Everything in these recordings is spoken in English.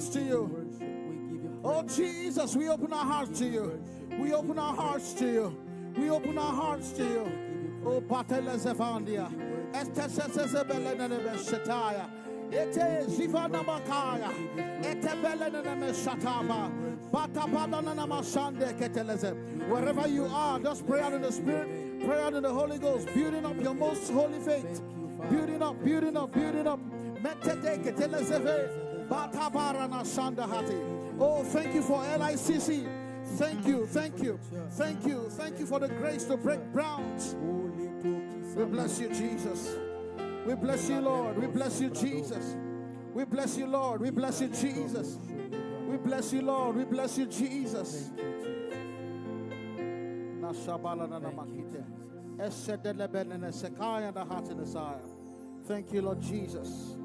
hearts to you. Oh Jesus, we open our hearts to you. We open our hearts to you. We open our hearts to you. Oh Patela Zevandia. Ete Zivana Makaya. Ete Beleneme Shataba. Batabalana Mashande Keteleze. Wherever you are, just pray out in the Spirit, pray out in the Holy Ghost, building up your most holy faith. Building up, building up, building up. Metete Ketelezeve. Batabarana Shanda Hati. Oh, thank you for LICC. Thank you, thank you, thank you, thank you for the grace to break grounds. We bless you, Jesus. We bless you, Lord. We bless you, Jesus. We bless you, Lord. We bless you, Jesus. We bless you, Lord. We bless you, Jesus. Thank you, Lord Jesus.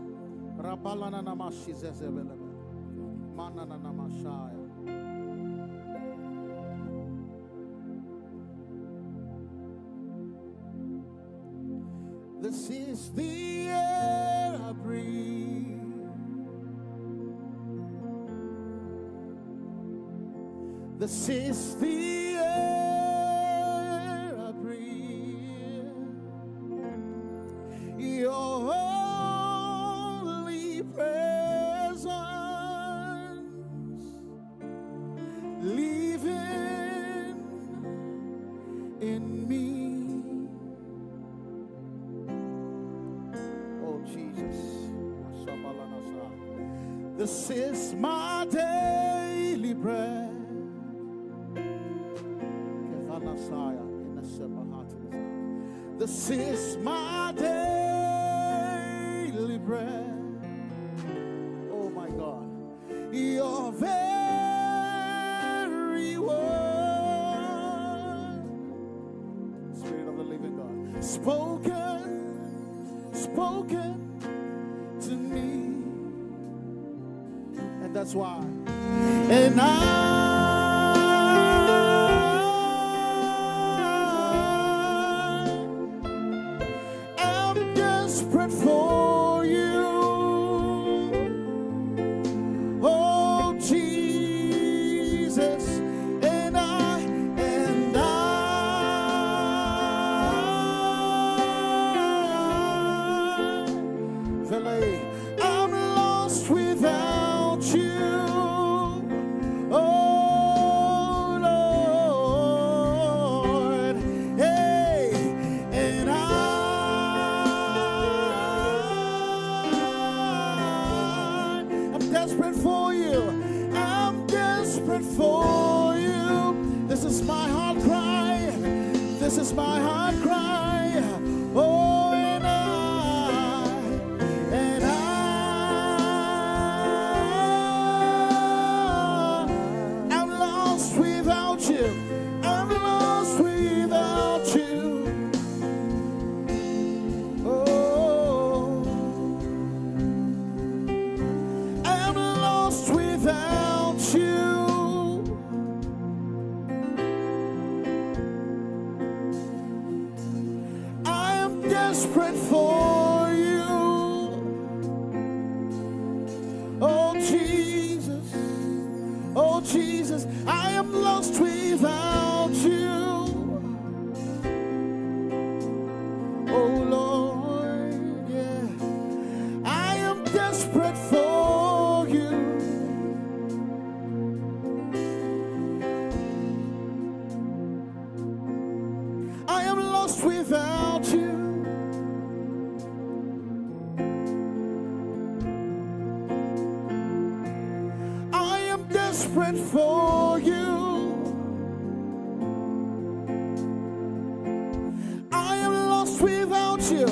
This is the air I breathe. This is the air I breathe. Your holy presence living in me. This is my daily bread. This is my daily bread. Oh my God. Your very word, Spirit of the living God, spoken to me. And that's why. And I'm desperate for you. Oh Jesus. And I'm lost without you. Oh Lord. Hey, and I'm desperate for you. I'm desperate for you. This is my heart cry. This is my heart cry. Oh, I'm lost without you. I'm lost without you. Oh, I'm lost without you. I am desperate for you. Oh Jesus, oh Jesus, I am lost without you. Oh Lord, yeah, I am desperate for you. I am lost without you. Desperate for you. I am lost without you.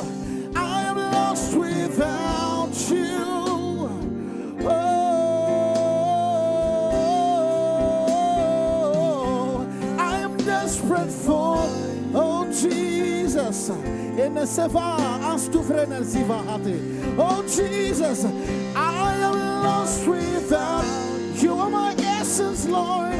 I am lost without you. Oh, I am desperate for, oh Jesus. In the Seva, oh Jesus, I am lost without you. You are my essence, Lord.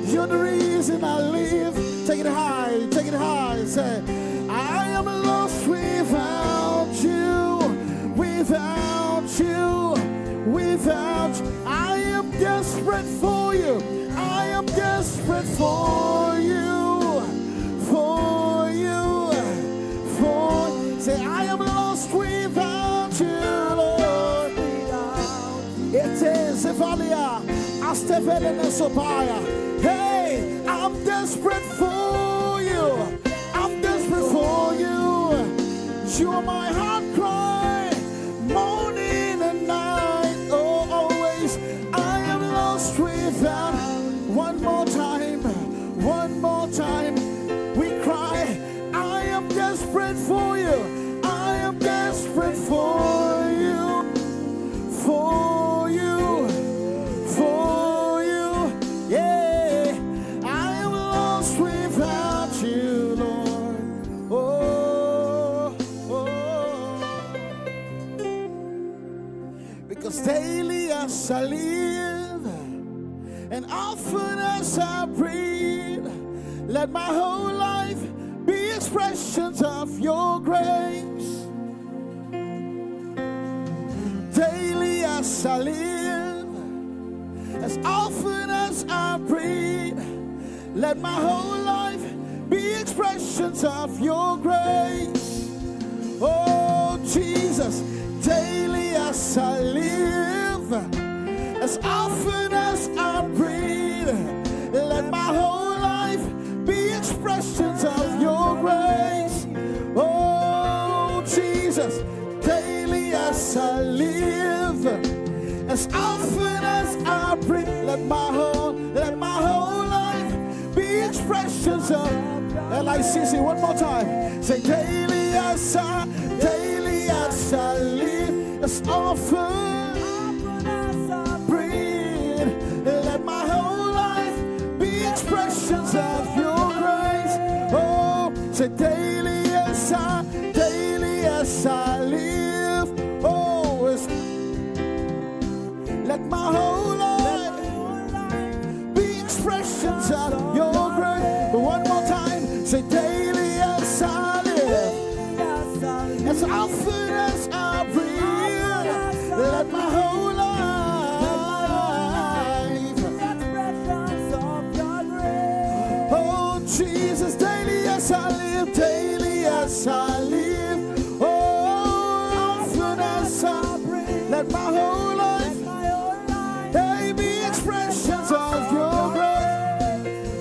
You're the reason I live. Take it high, take it high. Say, I am lost without you, without you, without you. I desperate for you. I am desperate for you. For you. For. Say, I am lost without you, Lord. It is Evalia. Astevelene Sopaya. Hey, I'm desperate for you. I'm desperate for you. You are my heart cry, morning and night. Oh, always. I am lost without. One more time. One more time. We cry. I am desperate for you. I am desperate for you. For you. For you. Yeah. I am lost without you, Lord. Oh, oh. Because daily as I live and often as I breathe, let my whole life be expressions of your grace. Daily as I live, as often as I breathe, let my whole life be expressions of your grace. Oh Jesus, daily as I live, as often as I breathe, let my whole life be expressions of your grace. Oh Jesus, daily as I live, as often as I breathe, let my whole life be expressions of Licc. One more time. Say, daily as I live, as often as I breathe, let my whole life be expressions of your grace. Oh, say, daily as I live, oh, let my whole life be expressions of your grace. One more time, say, daily as I live, as often as I breathe, let my whole life. Oh Jesus, daily as I live, daily as I live, oh, often as I breathe, let my whole life, hey, be expressions of your grace.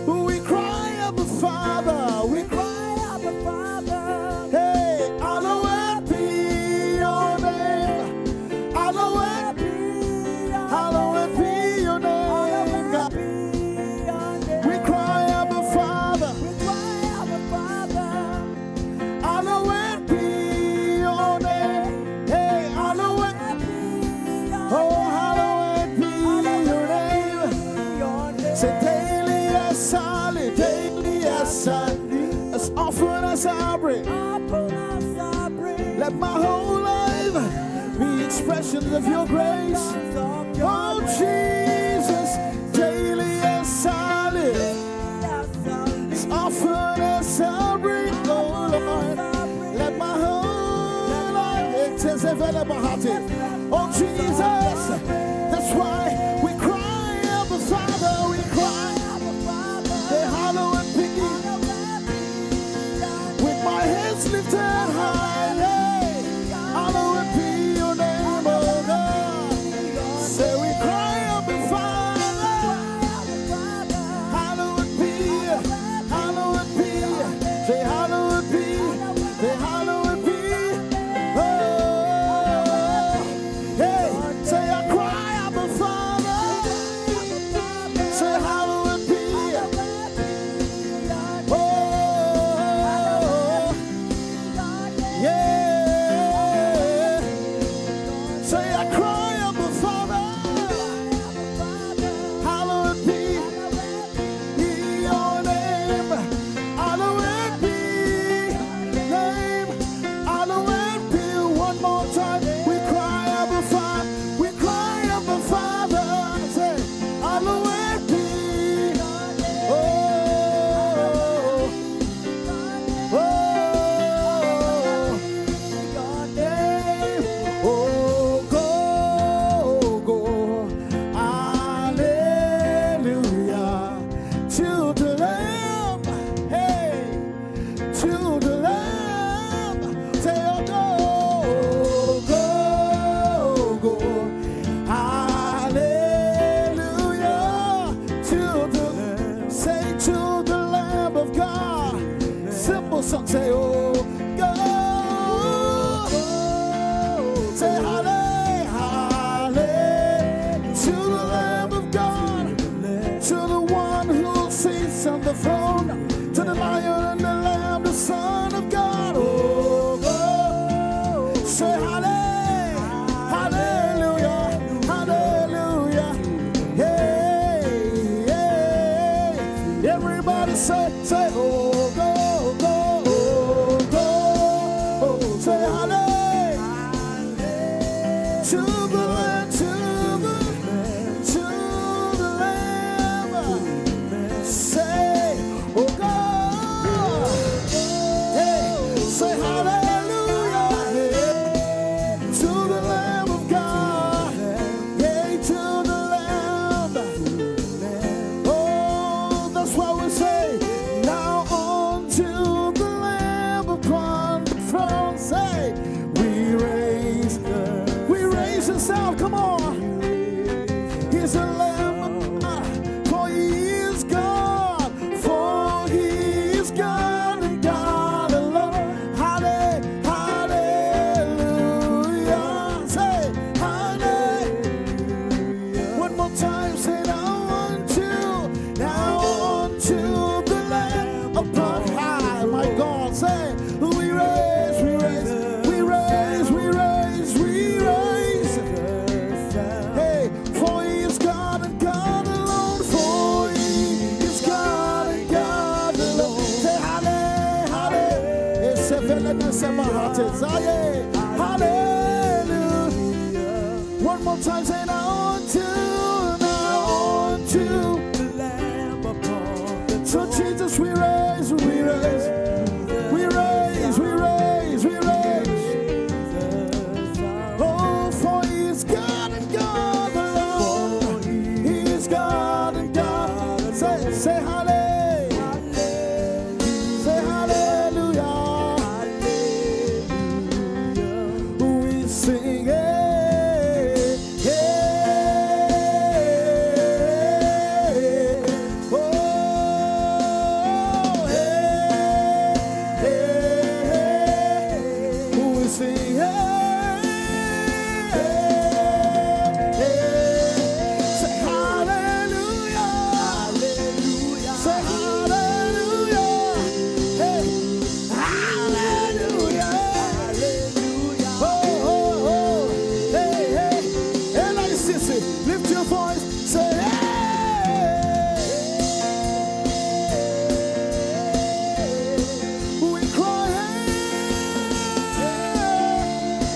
We cry, Abba Father, we cry, Abba Father. Hey, hallowed be your name. Hallowed be your name, God. We cry, Abba Father. Hallowed be your name. Hey, hallowed be. Oh, hallowed be your name. Say, daily as I live, daily as I live, as often as I breathe, let my whole life be expressions of your grace. Oh Jesus, daily as I live, as often as I breathe, oh Lord, let my whole life, it is available. Oh Jesus, that's why we cry, Abba Father, we cry, hey, hallowed be, with my hands lifted high, hey, hallowed be your name, oh God. the throne, to the Lion and the Lamb, the Son of God. Oh, oh. Say hallelujah, hallelujah, hallelujah. Hey, hey. Everybody say, oh, go, go, oh, go. Oh, say hallelujah to the Lamb, to the Lamb. Say, oh God. Hey, say hallelujah. To the Lamb of God. Yea, to the Lamb. Oh, that's why we say, now unto the Lamb upon the throne. Say, we raise the sound. Come on. He's a Lamb of God, for He is God, for He is God and God alone. Hallelujah. Say hallelujah. One more time, say now unto the Lamb upon high. My God, say we raise, we raise, we raise, we raise, we raise. Hey, for He is God and God alone, for He is God and God alone. Say hallelujah. Hallelujah. One more time, say now unto the Lamb upon the throne. So Jesus, we raise, we raise, we raise, we raise, we raise. Oh, for He is God and God alone. He is God and God. Say hallelujah. Say hallelujah. We sing hey, hey. Oh, hey, hey. We sing hey. Say hallelujah, hallelujah. Say hallelujah, hey, hallelujah, hallelujah. Oh, oh, oh, hey, hey. Hey, like sissy, lift your voice, say hey. We cry hey.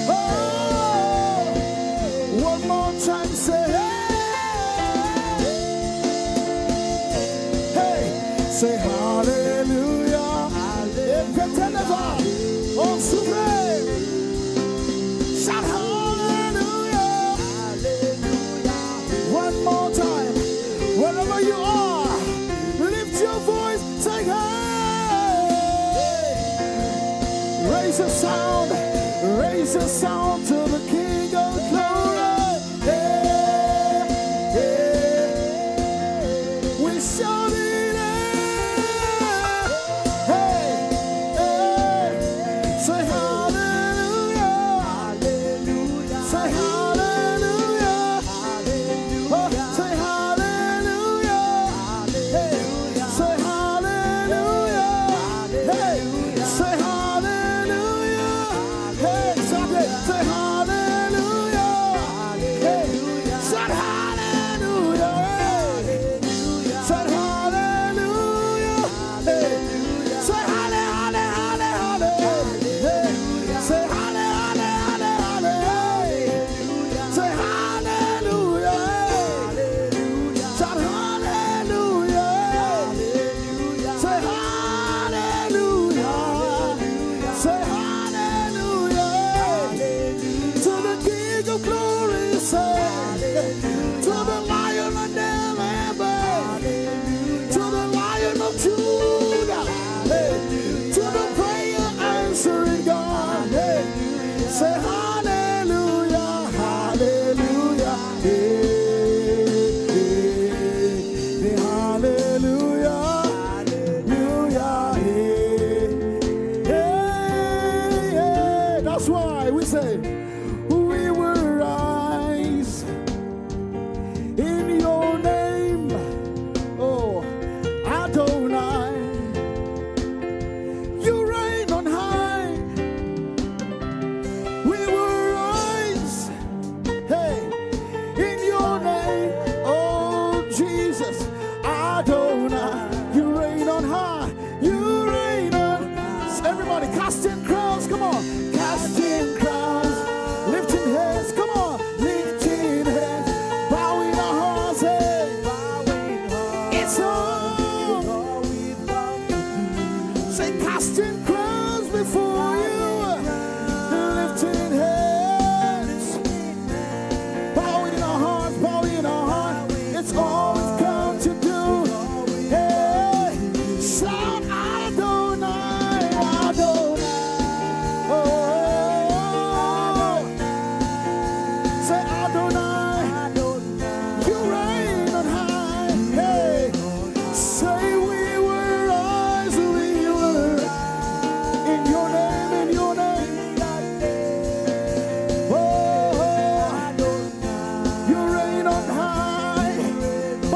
Oh, one more time, say hey. Hey, say hallelujah. Hallelujah. Oh, supreme. Shout hallelujah. Hallelujah. One more time. Wherever you are, lift your voice, say hey. Raise a sound to the King of Glory. Hey, hey. We shout it. Hey, hey. Say hallelujah. Hallelujah. Say hallelujah. Hallelujah. Oh, say hallelujah. Hallelujah. Say hallelujah. Hey, say hallelujah. Hey, say hallelujah.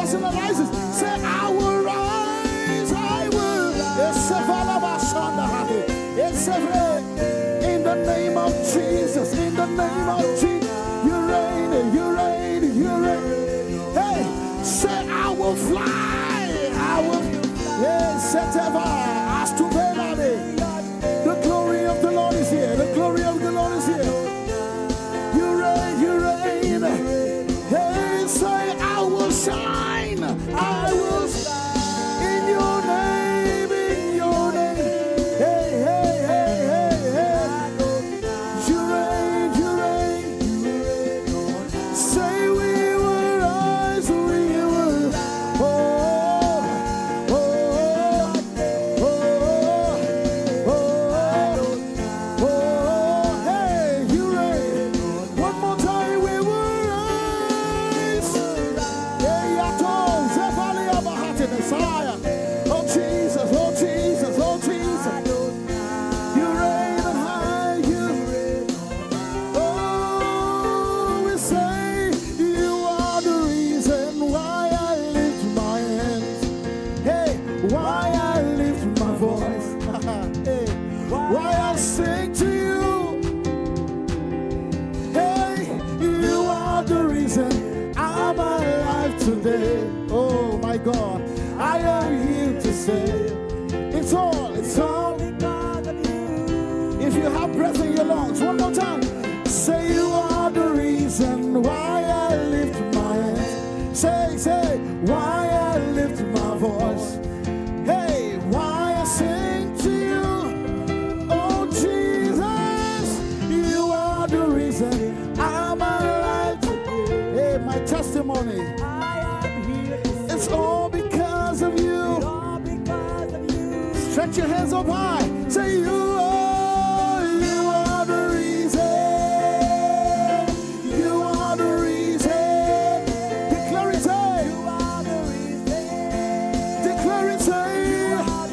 personalizes. Say, I will rise, I will. In the name of Jesus, in the name of Jesus, you reign, you reign, you reign. Hey, say, I will fly, I will. Yes, as to the glory of the Lord is here, the glory of the Lord is here. You reign, you reign. Hey, say, I will shine, I will in your name, in your name. Hey, hey, hey, hey, hey. You reign, you reign. Say, we will rise, we will. Oh, oh, oh, oh, oh, hey, you reign. One more time, we will rise. Oh Jesus, oh Jesus, oh Jesus. You reign on high, you reign. Oh, we say you are the reason why I lift my hands. Hey, why I lift my voice. Hey, why I sing to you. Hey, you are the reason I'm alive today. Oh my God, I am here to say it's all because of you. If you have breath in your lungs, one more time, say you are the reason why I lift my hands. Say, why I lift my voice. Hey, why I sing to you. Oh Jesus, you are the reason I'm alive today. Hey, my testimony. It's all because of you. Stretch your hands up high. Say you are the reason. You are the reason. Declare it, say. You are the reason. Declare it, say. You are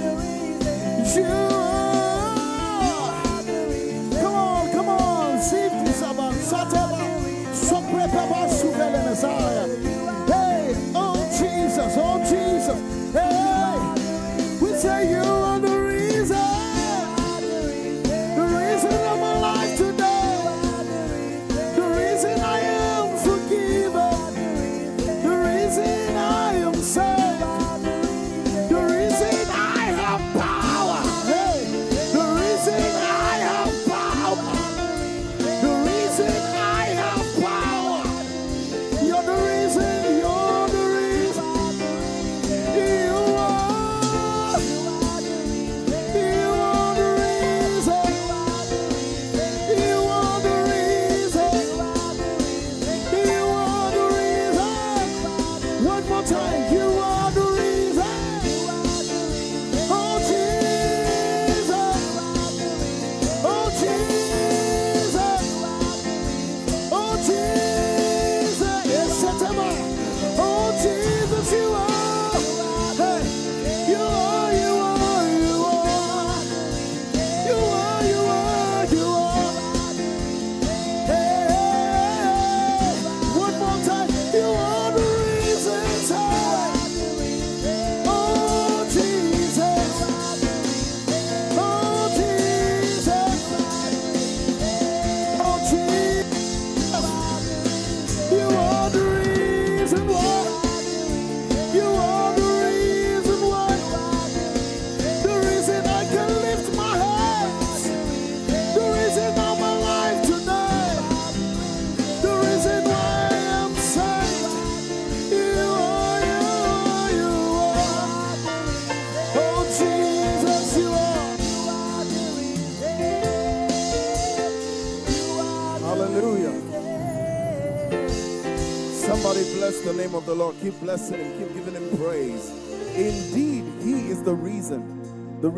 the reason. Come on, come on. See this about Sataba. Soprepaba Suvele Messiah. Hey, oh Jesus, oh Jesus. Hey, we say you are the reason of my life today, the reason I am forgiven, the reason I am saved, the reason I have power. Hey, the reason I have power, the reason I have power. You're the reason, you're the reason. You are the reason. You are the reason. You are the reason. One more time. You are the reason. Oh Jesus. Oh Jesus. Oh Jesus. Yes, September. Oh Jesus, you are. Hey, you are, you are, you are. You are, you are, you are. Hey, one more time. You are the reason. Oh Jesus. Oh Jesus. Oh Jesus. You are the reason why. You are the reason why. The reason I can lift my hands. The reason I'm alive tonight. The reason why I am saved. You are, you are, you are. Oh Jesus, you are. Hallelujah. Somebody bless the name of the Lord. Keep blessing him. Keep giving him praise. Indeed, he is the reason